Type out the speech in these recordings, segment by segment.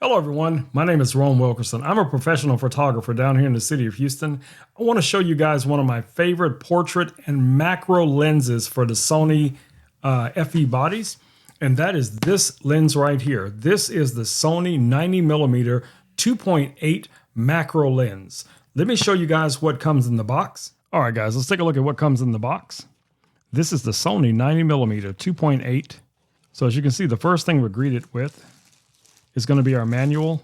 Hello everyone, my name is Ron Wilkerson. I'm a professional photographer down here in the city of Houston. I want to show you guys one of my favorite portrait and macro lenses for the Sony FE bodies, and that is this lens right here. This is the Sony 90mm 2.8 macro lens. Let me show you guys what comes in the box. All right guys, let's take a look at what comes in the box. This is the Sony 90mm 2.8. So as you can see, the first thing we're greeted with is going to be our manual.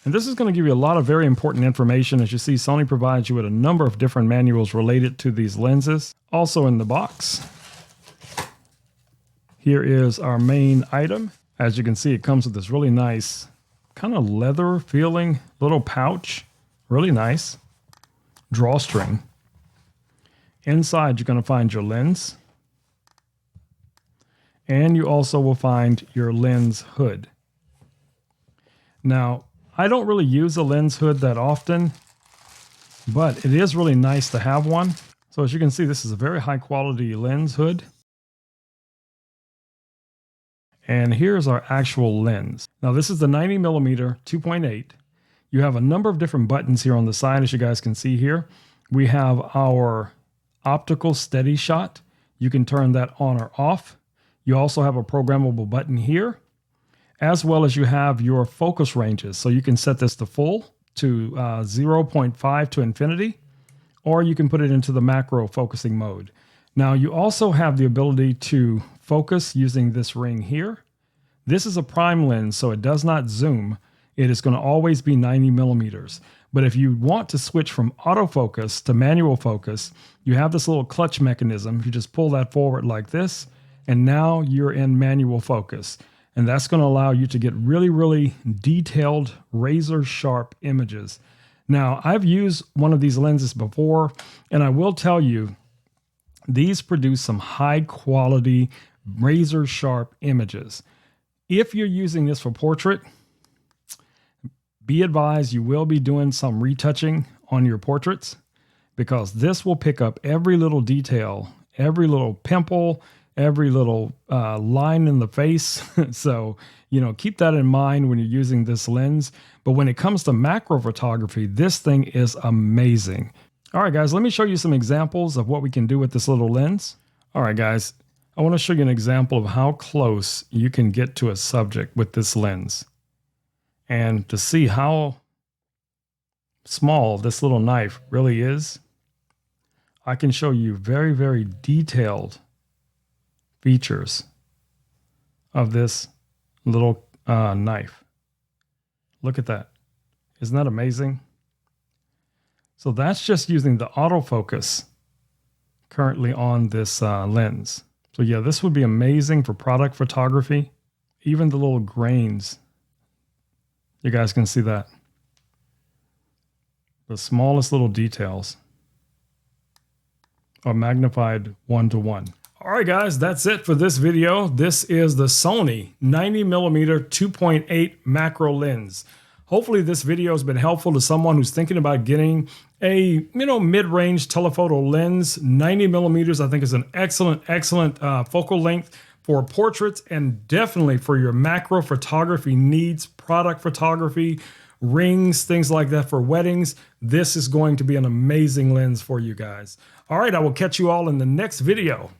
And this is going to give you a lot of very important information. As you see, Sony provides you with a number of different manuals related to these lenses. Also in the box, here is our main item. As you can see, it comes with this really nice kind of leather feeling little pouch. Really nice drawstring. Inside, you're going to find your lens. And you also will find your lens hood. Now, I don't really use a lens hood that often, but it is really nice to have one. So as you can see, this is a very high quality lens hood. And here's our actual lens. Now this is the 90mm 2.8. You have a number of different buttons here on the side, as you guys can see here. We have our optical steady shot. You can turn that on or off. You also have a programmable button here, as well as you have your focus ranges. So you can set this to full, to 0.5 to infinity, or you can put it into the macro focusing mode. Now you also have the ability to focus using this ring here. This is a prime lens, so it does not zoom. It is going to always be 90mm. But if you want to switch from autofocus to manual focus, you have this little clutch mechanism. You just pull that forward like this, and now you're in manual focus. And that's going to allow you to get really, really detailed, razor sharp images. Now, I've used one of these lenses before, and I will tell you, these produce some high quality, razor sharp images. If you're using this for portrait, be advised you will be doing some retouching on your portraits, because this will pick up every little detail, every little pimple, every little line in the face. So, keep that in mind when you're using this lens. But when it comes to macro photography, this thing is amazing. All right, guys, let me show you some examples of what we can do with this little lens. All right, guys, I want to show you an example of how close you can get to a subject with this lens. And to see how small this little knife really is, I can show you very, very detailed features of this little knife. Look at that. Isn't that amazing? So that's just using the autofocus currently on this lens. So yeah, this would be amazing for product photography. Even the little grains, you guys can see that. The smallest little details are magnified 1:1. All right, guys, that's it for this video. This is the Sony 90mm 2.8 macro lens. Hopefully this video has been helpful to someone who's thinking about getting a mid-range telephoto lens. 90mm I think is an excellent focal length for portraits, and definitely for your macro photography needs, product photography, rings, things like that for weddings. This is going to be an amazing lens for you guys. All right, I will catch you all in the next video.